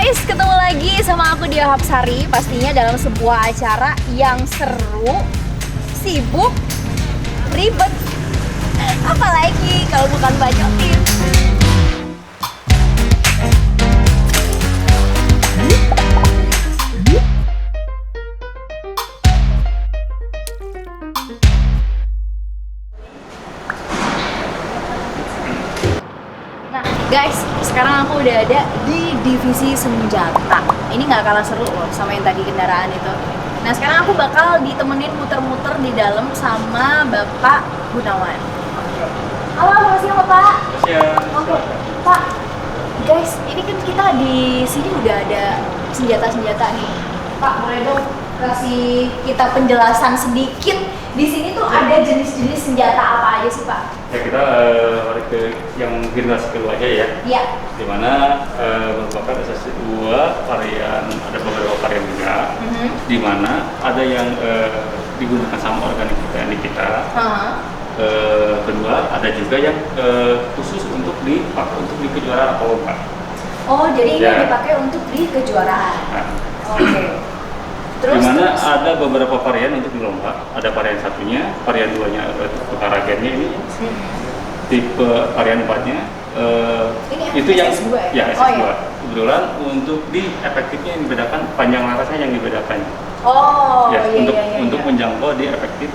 guys, ketemu lagi sama aku Dia Hapsari. Pastinya dalam sebuah acara yang seru, sibuk, ribet. Apalagi kalau bukan banyotin. Guys, sekarang aku udah ada di divisi senjata. Ini nggak kalah seru loh sama yang tadi kendaraan itu. Nah, sekarang aku bakal ditemenin muter-muter di dalam sama Bapak Gunawan. Halo, makasih ya Bapak. Oke, Pak. Guys, ini kan kita di sini udah ada senjata-senjata nih. Pak, boleh dong kasih kita penjelasan sedikit. Di sini tuh ada jenis-jenis senjata apa aja sih Pak? Ya kita balik ke yang generasi kedua aja ya. Iya. Dimana merupakan SS2 varian, ada beberapa varian juga. Dimana ada yang digunakan sama organik TNI kita. Kedua ada juga yang khusus untuk dipakai untuk di kejuaraan atau lomba. Oh, jadi ini Ya. dipakai untuk di kejuaraan. Nah, Oke. Terus, dimana terus? ada beberapa varian untuk di lomba. Ada varian satunya, varian 2-nya Karagennya ini. Tipe varian 4-nya Ini itu yang SS2 ya? ya SS2. Oh, iya. Kebetulan untuk di efektifnya yang dibedakan, panjang larasnya yang dibedakan. Oh, Ya, iya, untuk iya. menjangkau di efektif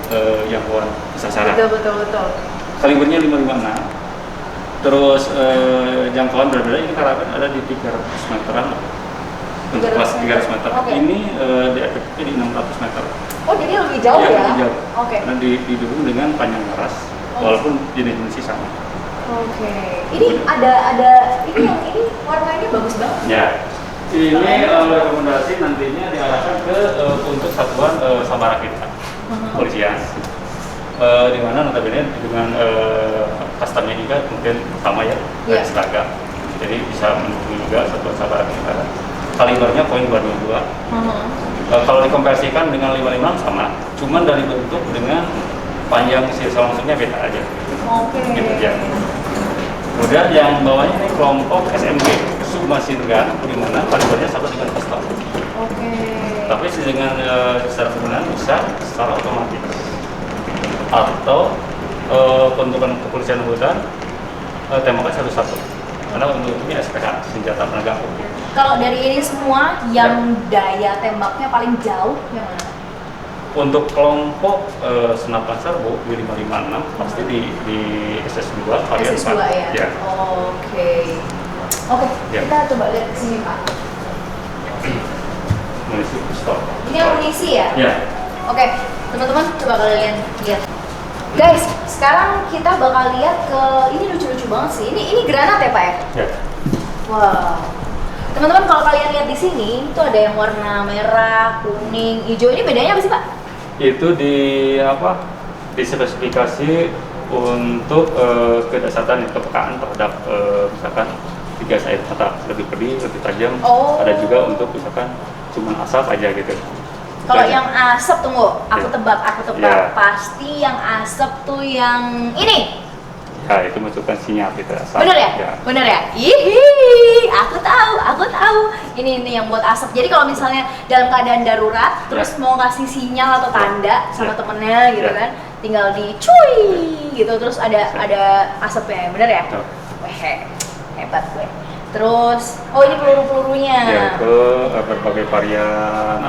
jangkauan sasaran. Betul. Kalibernya 556. Terus jangkauan berbeda, ini Karagen ada di 300 meteran. Untuk 300 kelas 300 meter. Oke. Ini di efektifnya di 600 meter. Oh, jadi lebih jauh ya? Lebih jauh. Oke. Dan didukung dengan panjang laras, walaupun jenis sama. Oke. Ini ada ini warnanya bagus banget. Ya. Ini rekomendasi nantinya diarahkan ke untuk satuan sabara kita, polisian. Di mana notabene dengan customnya juga mungkin pertama ya, Iya. seragam. Jadi bisa mendukung juga satuan sabara kita. Kalibernya poin 222. Kalau dikonversikan dengan 556 sama, cuman dari bentuk dengan panjang sisa langsungnya beda aja. Oke. Gitu ya. Kemudian yang bawahnya ini kelompok SMG submachine gun, di mana kalibernya sama dengan pistol. Oke. Tapi dengan secara penggunaan bisa secara otomatis atau bentukan kepolisian hutan tembakan satu-satu. Karena untuk ini SPH, senjata penegak hukum. Kalau dari ini semua yang daya tembaknya paling jauh yang mana? Untuk kelompok senapan serbu di 556 pasti di SS2 varian SS2 ya? Ya. Oke. Oke, Ya. kita coba lihat ke sini Pak. Munisi pistol. Ini amunisi ya? Ya. Oke, teman-teman coba kalian lihat. Guys, sekarang kita bakal lihat ke ini lucu-lucu banget sih. Ini granat ya Pak ya? Ya. Wow. Teman-teman kalau kalian lihat di sini itu ada yang warna merah, kuning, hijau. Ini bedanya apa sih Pak? Itu dispesifikasi untuk kedasatan kepekaan terhadap misalkan gas air mata lebih pedih, lebih tajam. Oh. Ada juga untuk misalkan cuma asap aja gitu. Kalau Banyak. yang asap tunggu, aku Ya. tebak. Ya. Pasti yang asap tuh yang ini. Ya, itu masukkan sinyal gitu asap. Bener ya? Ya. Bener ya? Ihi, aku tahu. Ini yang buat asap. Jadi kalau misalnya dalam keadaan darurat, terus mau kasih sinyal atau tanda sama temennya gitu Ya. kan, tinggal dicuy gitu, terus ada asapnya, bener ya? Ya. Weh, hebat gue. Terus, oh ini peluru-pelurunya. Ya, ke berbagai varian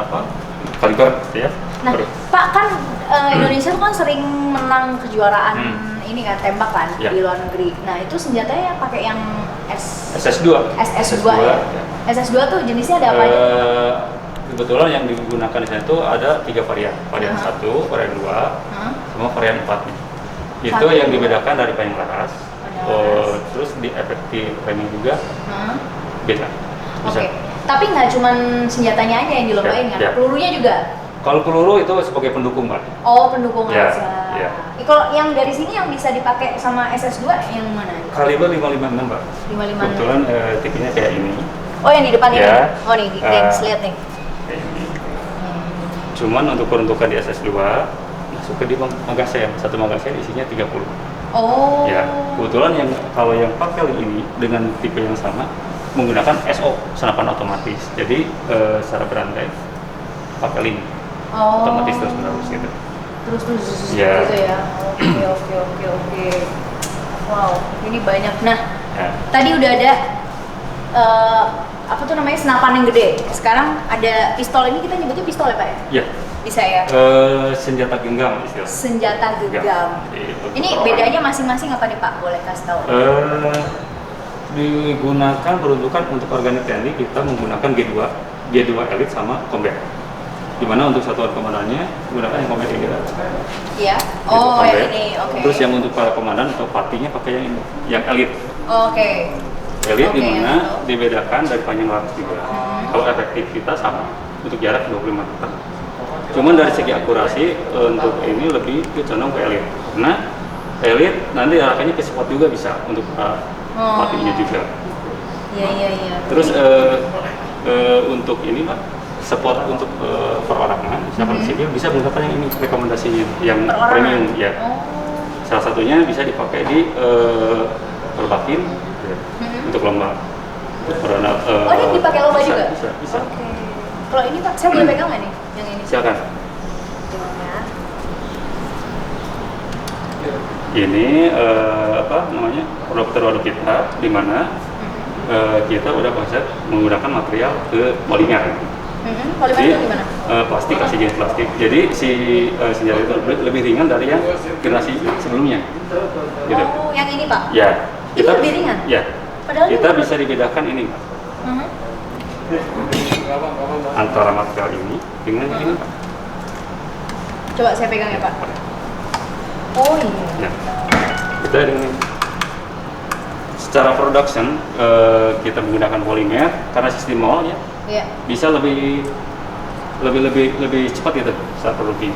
kaliber ya. Nah, Pak kan Indonesia tuh kan sering menang kejuaraan ini kan tembak kan Ya. di luar negeri. Nah, itu senjatanya pakai yang SS2. SS2 ya. Ya. SS2 tuh jenisnya ada apa aja? Kebetulan yang digunakan di sana itu ada 3 varian. Varian 1, varian 2, sama varian 4 nih. Itu yang dibedakan dari panjang laras. Terus di efektif framing juga beda. Oke. Tapi nggak cuman senjatanya aja yang dilombain kan? Ya. Pelurunya juga? Kalau peluru itu sebagai pendukung, Pak. Oh, pendukung Ya, aja. ya. Kalau yang dari sini yang bisa dipakai sama SS2 yang mana? Kaliber 556, Pak. 556. Kebetulan tipenya kayak ini. Oh, yang di depan Ya. ini? Oh nih, gengs, lihat nih. Kayak ini. Cuman untuk peruntukan di SS2 masuk ke di magasen. Satu magasen isinya 30. Oh. Ya, kebetulan kalau yang pakai ini dengan tipe yang sama menggunakan SO, senapan otomatis. Jadi secara berantai pakai link otomatis terus menerus gitu. Terus Ya. gitu ya. Oke. Wow, ini banyak. Nah, tadi udah ada apa tuh namanya, senapan yang gede. Sekarang ada pistol, ini kita nyebutnya pistol ya Pak ya? Iya. Bisa ya? Senjata genggam istilah. Senjata genggam. Ini bedanya masing-masing apa nih Pak? Boleh kasih tahu? Digunakan peruntukan untuk organik TNI, kita menggunakan G2 Elite sama Combat. Dimana untuk satuan komandannya menggunakan yang Combat ini. Iya. Oh, yang ini. Oke. Terus yang untuk para komandan atau partinya pakai yang ini, yang Elite. Oke. Elite dimana dibedakan dari panjang laras juga. Kalau efektivitas sama untuk jarak 25 meter. Cuman dari segi akurasi untuk ini lebih condong ke Elite. Karena Elite nanti arahnya ke spot juga bisa untuk partinya juga. Iya. Terus untuk ini Pak, spot untuk perorangan, misalkan sipil bisa menggunakan yang ini rekomendasinya, yang premium ya. Salah satunya bisa dipakai di perbakin untuk lomba. Ini dipakai lomba juga? Bisa. Oke. Kalau ini Pak, saya boleh pegang nggak nih? Yang ini? Silakan. Ya. Ini apa namanya, produk terbaru kita, di mana kita udah konsep menggunakan material ke polimer. Polimer itu gimana? Plastik, kasih jenis plastik. Jadi si senjata itu lebih ringan dari yang generasi sebelumnya. Gitu. Oh, yang ini Pak? Ya. Ini lebih ringan? Ya. Padahal kita bisa dibedakan ini Pak. Antara material ini dengan ini Pak. Coba saya pegang ya Pak. Oh iya. Ya. Kita dengan secara production kita menggunakan polimer karena sistem mall ya. Iya. Bisa lebih cepat gitu saat produksi.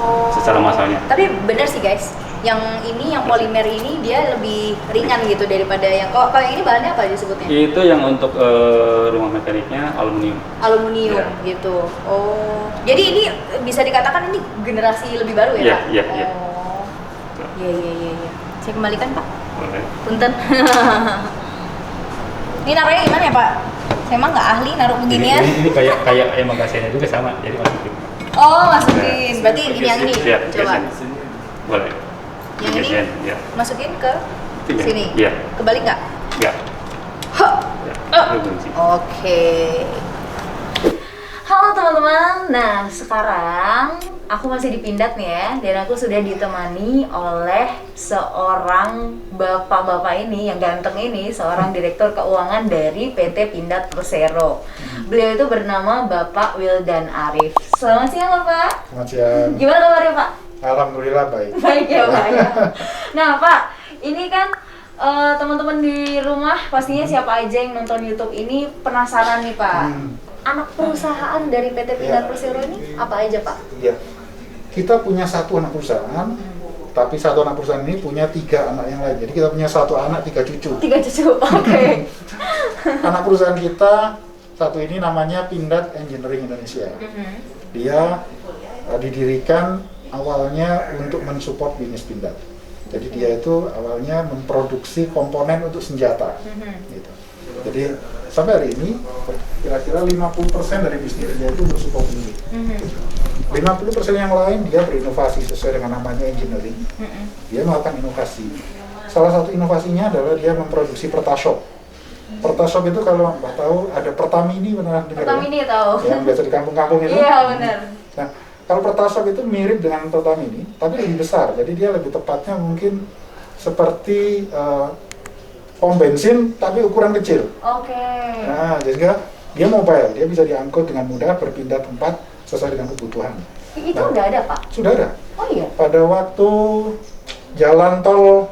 Oh. Secara masalahnya. Tapi benar sih guys, yang ini yang polimer ini dia lebih ringan gitu daripada yang kalau yang ini bahannya apa disebutnya? Itu yang untuk rumah mekaniknya aluminium. Aluminium Ya. gitu. Oh. Jadi ini bisa dikatakan ini generasi lebih baru ya Pak? Iya. Oh. Iya. Saya kembalikan Pak. Boleh. Punten. Ini naruhnya gimana ya Pak? Saya emang nggak ahli naruh beginian. Ini kayak emang gasenya juga sama, jadi masukin. Oh, masukin. Berarti ini yang ini. Ya, Coba. Boleh. Yang ini Ya. masukin ke Iya. sini. Iya. Kebalik nggak? Ya. Hah. Ya. Lu kunci. Oke. Halo teman-teman. Nah, sekarang aku masih di Pindad nih ya, dan aku sudah ditemani oleh seorang bapak-bapak ini yang ganteng ini, seorang direktur keuangan dari PT Pindad Persero. Beliau itu bernama Bapak Wildan Arif. Selamat siang Bapak. Selamat siang. Gimana kabarnya Pak? Alhamdulillah baik. Baik ya Pak ya. Nah Pak, ini kan teman-teman di rumah pastinya siapa aja yang nonton YouTube ini penasaran nih Pak. Anak perusahaan dari PT Pindad Persero ini apa aja Pak? Iya. Kita punya satu anak perusahaan, tapi satu anak perusahaan ini punya 3 anak yang lain. Jadi kita punya 1 anak, 3 cucu. 3 cucu, oke. Anak perusahaan kita satu ini namanya Pindad Engineering Indonesia. Dia didirikan awalnya untuk mensupport bisnis Pindad. Jadi dia itu awalnya memproduksi komponen untuk senjata. Gitu. Jadi sampai hari ini kira-kira 50% dari bisnis dia itu untuk support ini. 50% yang lain dia berinovasi sesuai dengan namanya engineering. Dia melakukan inovasi. Salah satu inovasinya adalah dia memproduksi Pertashop. Pertashop itu kalau Mbak tahu ada Pertamini, benar dengar? Pertamini tahu. Yang biasa di kampung-kampung itu. Iya benar. Nah, kalau Pertashop itu mirip dengan Pertamini, tapi lebih besar. Jadi dia lebih tepatnya mungkin seperti pom bensin tapi ukuran kecil. Oke. Nah, sehingga dia mobile, dia bisa diangkut dengan mudah berpindah tempat sesuai dengan kebutuhan. Itu udah ada Pak? Sudah ada. Oh iya? Pada waktu jalan tol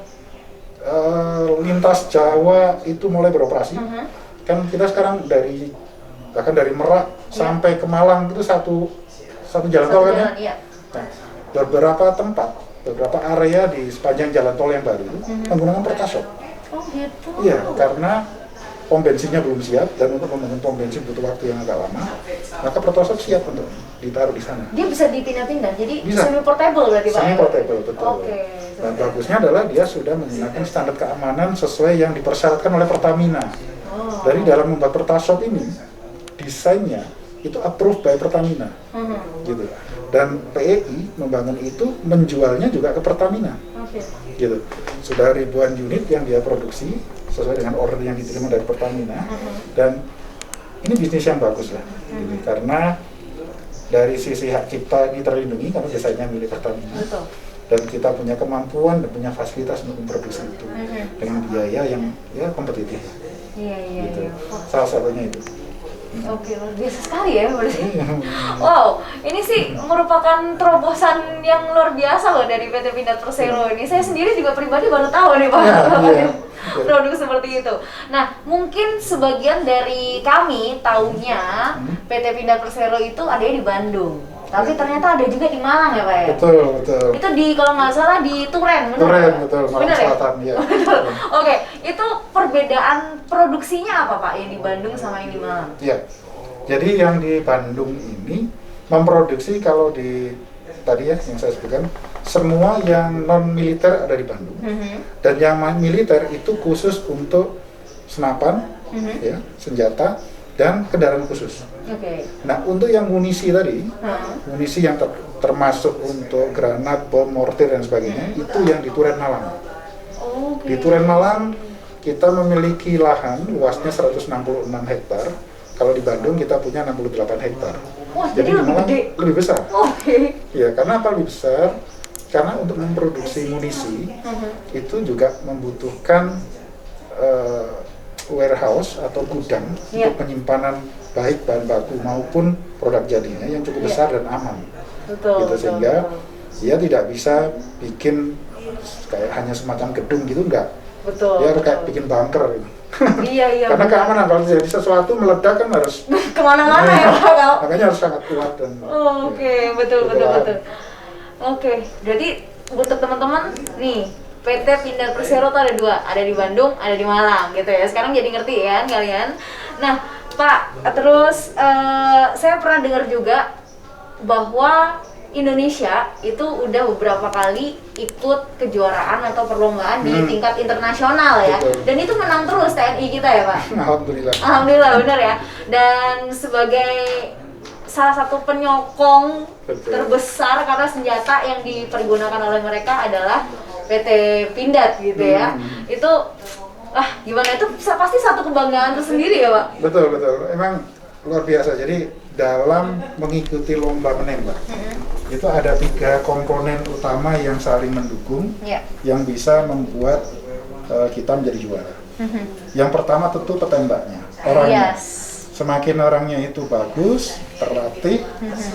lintas Jawa itu mulai beroperasi, kan kita sekarang bahkan dari Merak sampai ke Malang itu satu jalan tol kan ya? Iya. Nah, beberapa tempat, beberapa area di sepanjang jalan tol yang baru itu menggunakan Pertashop. Oh gitu? Iya, karena pom bensinnya belum siap dan untuk membangun pom bensin butuh waktu yang agak lama, maka Pertashop siap untuk ditaruh di sana. Dia bisa dipindah-pindah, jadi Bisa. semi portable berarti Pak? Semi portable, betul. Oke. Dan bagusnya adalah dia sudah menggunakan standar keamanan sesuai yang dipersyaratkan oleh Pertamina. Dari dalam membuat Pertasop ini, desainnya itu approved by Pertamina, gitu. Dan PEI membangun itu, menjualnya juga ke Pertamina, gitu. Sudah ribuan unit yang dia produksi sesuai dengan order yang diterima dari Pertamina, dan ini bisnis yang bagus lah, gitu. Karena dari sisi hak cipta ini terlindungi karena desainnya milik Pertamina. Betul. Dan kita punya kemampuan dan punya fasilitas untuk memproduksi itu dengan biaya yang ya kompetitif. Iya. Gitu. Salah satunya itu. Oke, luar biasa sekali ya berarti. Wow, ini sih merupakan terobosan yang luar biasa loh dari PT Pindad Persero ini. Saya sendiri juga pribadi baru tahu nih Pak, produk seperti itu. Nah, mungkin sebagian dari kami taunya PT Pindad Persero itu adanya di Bandung. Tapi ternyata ada juga di Malang ya Pak ya? Betul. Itu di, kalau nggak salah di Turen, benar? Turen, betul, Malang Benar ya? Selatan, ya. Betul. Oke, itu perbedaan produksinya apa Pak yang di Bandung sama yang di Malang? Iya. Jadi yang di Bandung ini memproduksi kalau di tadi ya yang saya sebutkan semua yang non militer ada di Bandung. Dan yang militer itu khusus untuk senapan, ya, senjata dan kendaraan khusus. Nah, untuk yang munisi tadi, munisi yang termasuk untuk granat, bom, mortir dan sebagainya, itu yang di Turen Malang. Di Turen Malang kita memiliki lahan luasnya 166 hektar. Kalau di Bandung kita punya 68 hektar. Wah, jadi di Malang lebih besar. Ya, karena apa lebih besar? Karena untuk memproduksi munisi itu juga membutuhkan warehouse atau gudang untuk penyimpanan baik bahan baku maupun produk jadinya yang cukup besar dan aman. Gitu, sehingga dia tidak bisa bikin kayak hanya semacam gedung gitu, enggak. Dia kayak bikin bunker gitu. Iya. Karena keamanan, kalau jadi sesuatu meledak kan harus kemana-mana ya Pak. Makanya harus sangat kuat dan. Betul. Oke, berarti untuk teman-teman nih, PT Pindad Persero tuh ada dua, ada di Bandung, ada di Malang gitu ya. Sekarang jadi ngerti ya kalian. Nah Pak, terus saya pernah dengar juga bahwa Indonesia itu udah beberapa kali ikut kejuaraan atau perlombaan di tingkat internasional ya. Betul. Dan itu menang terus TNI kita ya Pak? Alhamdulillah benar ya. Dan sebagai salah satu penyokong terbesar karena senjata yang dipergunakan oleh mereka adalah PT Pindad gitu ya. Itu gimana, itu pasti satu kebanggaan tersendiri ya Pak? Betul, emang luar biasa. Jadi dalam mengikuti lomba menembak itu ada 3 komponen utama yang saling mendukung, yang bisa membuat kita menjadi juara. Yang pertama tentu petembaknya, orangnya. Semakin orangnya itu bagus, terlatih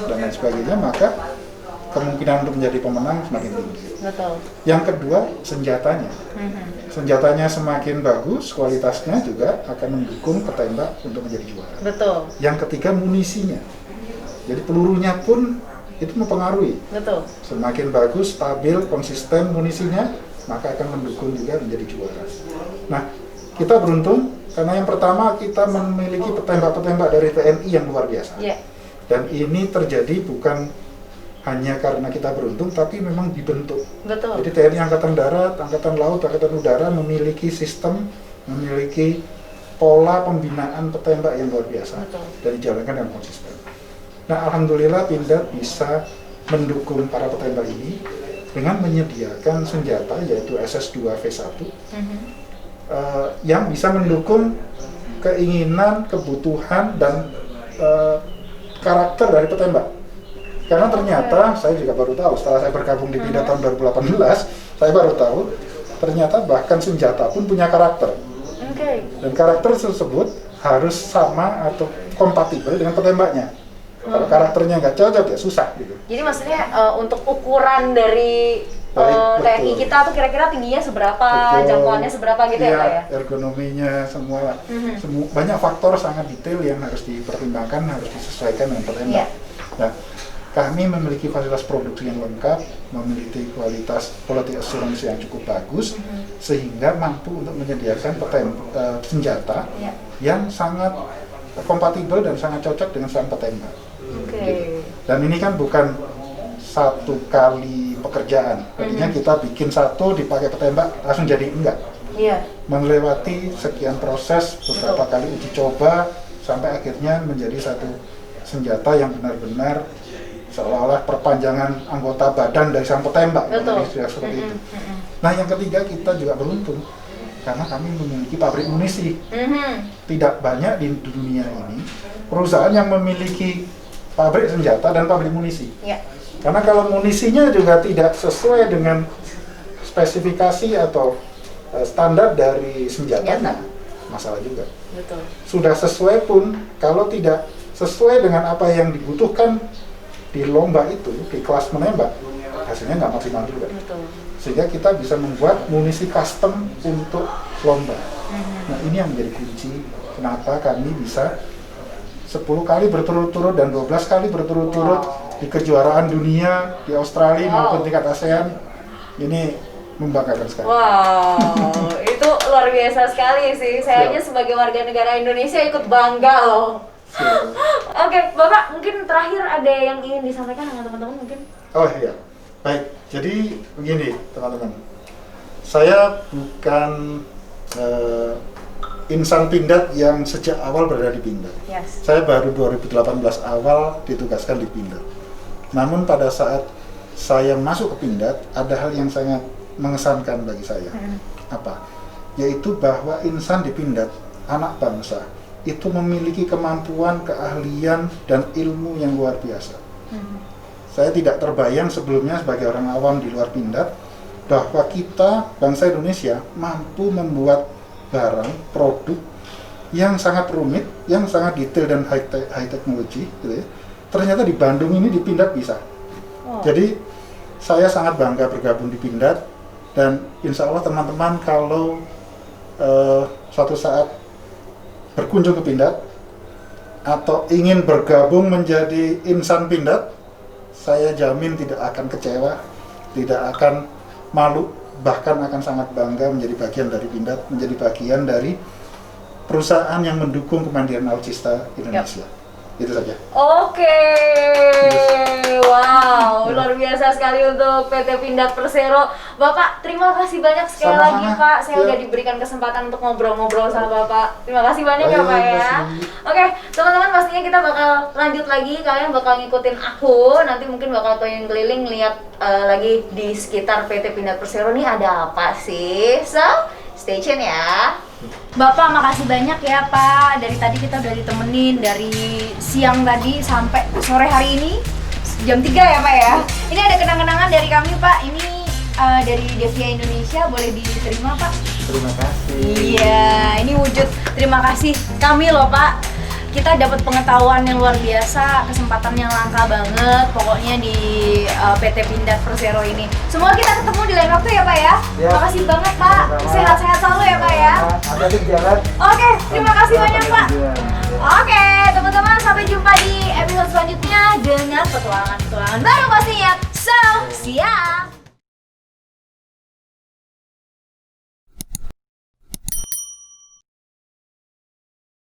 dan lain sebagainya, maka kemungkinan untuk menjadi pemenang semakin tinggi. Yang kedua, senjatanya. Senjatanya semakin bagus, kualitasnya juga akan mendukung petembak untuk menjadi juara. Yang ketiga, munisinya. Jadi pelurunya pun itu mempengaruhi. Semakin bagus, stabil, konsisten munisinya, maka akan mendukung juga menjadi juara. Nah, kita beruntung karena yang pertama kita memiliki petembak-petembak dari TNI yang luar biasa. Dan ini terjadi bukan hanya karena kita beruntung, tapi memang dibentuk. Jadi TNI Angkatan Darat, Angkatan Laut, Angkatan Udara memiliki sistem, memiliki pola pembinaan petembak yang luar biasa dan dijalankan dengan konsisten. Nah, alhamdulillah Pindad bisa mendukung para petembak ini dengan menyediakan senjata yaitu SS2V1 yang bisa mendukung keinginan, kebutuhan dan karakter dari petembak. Karena ternyata saya juga baru tahu setelah saya bergabung di Pindad tahun 2018, saya baru tahu ternyata bahkan senjata pun punya karakter. Dan karakter tersebut harus sama atau kompatibel dengan petembaknya. Kalau karakternya nggak cocok ya susah gitu. Jadi maksudnya untuk ukuran dari TNI kita tuh kira-kira tingginya seberapa, jangkauannya seberapa gitu ya Pak ya? Ergonominya semua, banyak faktor sangat detail yang harus dipertimbangkan, harus disesuaikan dengan petembak. Nah, kami memiliki fasilitas produksi yang lengkap, memiliki kualitas quality assurance yang cukup bagus, sehingga mampu untuk menyediakan senjata yang sangat kompatibel dan sangat cocok dengan sang petembak. Gitu. Dan ini kan bukan satu kali pekerjaan, artinya kita bikin satu dipakai petembak langsung jadi enggak. Iya. melewati sekian proses, beberapa Betul. kali uji coba, sampai akhirnya menjadi satu senjata yang benar-benar seolah-olah perpanjangan anggota badan dari sang petembak. Betul. Jadi sudah seperti itu. Nah, yang ketiga, kita juga beruntung karena kami memiliki pabrik munisi. Tidak banyak di dunia ini perusahaan yang memiliki pabrik senjata dan pabrik munisi. Iya. Karena kalau munisinya juga tidak sesuai dengan spesifikasi atau standar dari senjatanya, masalah juga. Betul. Sudah sesuai pun, kalau tidak sesuai dengan apa yang dibutuhkan di lomba itu, di kelas menembak, hasilnya nggak maksimal juga. Betul. Sehingga kita bisa membuat munisi custom untuk lomba. Nah, ini yang menjadi kunci kenapa kami bisa 10 kali berturut-turut dan 12 kali berturut-turut di kejuaraan dunia di Australia maupun tingkat ASEAN. Ini membanggakan sekali. Wow, itu luar biasa sekali sih. Saya Siap. aja sebagai warga negara Indonesia ikut bangga loh. Siap. Oke, Bapak mungkin terakhir ada yang ingin disampaikan dengan teman-teman mungkin? Oh iya, baik. Jadi begini teman-teman, saya bukan insan Pindad yang sejak awal berada di Pindad. Yes. Saya baru 2018 awal ditugaskan di Pindad. Namun pada saat saya masuk ke Pindad, ada hal yang sangat mengesankan bagi saya. Apa? Yaitu bahwa insan di Pindad, anak bangsa, itu memiliki kemampuan, keahlian, dan ilmu yang luar biasa. Saya tidak terbayang sebelumnya sebagai orang awam di luar Pindad, bahwa kita, bangsa Indonesia, mampu membuat barang, produk yang sangat rumit, yang sangat detail dan high teknologi, gitu ya. Ternyata di Bandung ini di Pindad bisa. Jadi saya sangat bangga bergabung di Pindad, dan insya Allah teman-teman kalau suatu saat berkunjung ke Pindad atau ingin bergabung menjadi insan Pindad, saya jamin tidak akan kecewa, tidak akan malu, bahkan akan sangat bangga menjadi bagian dari Pindad, menjadi bagian dari perusahaan yang mendukung kemandirian alutsista Indonesia. Itu saja. Oke, wow, luar biasa sekali untuk PT Pindad Persero. Bapak, terima kasih banyak sekali Sama-sama. lagi Pak. Saya Ya. udah diberikan kesempatan untuk ngobrol-ngobrol sama Bapak. Terima kasih banyak ya Baik, Pak ya. kasih. Oke, teman-teman pastinya kita bakal lanjut lagi. Kalian bakal ngikutin aku. Nanti mungkin bakal keliling-keliling lihat lagi di sekitar PT Pindad Persero nih ada apa sih. So, stay tune ya. Bapak, makasih banyak ya Pak. Dari tadi kita udah ditemenin dari siang tadi sampai sore hari ini jam 3 ya Pak ya. Ini ada kenang-kenangan dari kami Pak. Ini dari Devia Indonesia, boleh diterima Pak? Terima kasih. Iya, ini wujud terima kasih kami loh Pak. Kita dapat pengetahuan yang luar biasa, kesempatan yang langka banget pokoknya di PT Pindad Persero ini. Semoga kita ketemu di lain waktu ya Pak ya. Ya. Makasih banget Pak. Sama-sama. Sehat-sehat selalu ya Pak ya. Hati-hati di jalan. Oke, terima kasih banyak Pak. Iya. Oke, teman-teman, sampai jumpa di episode selanjutnya dengan petualangan-petualangan baru pastinya.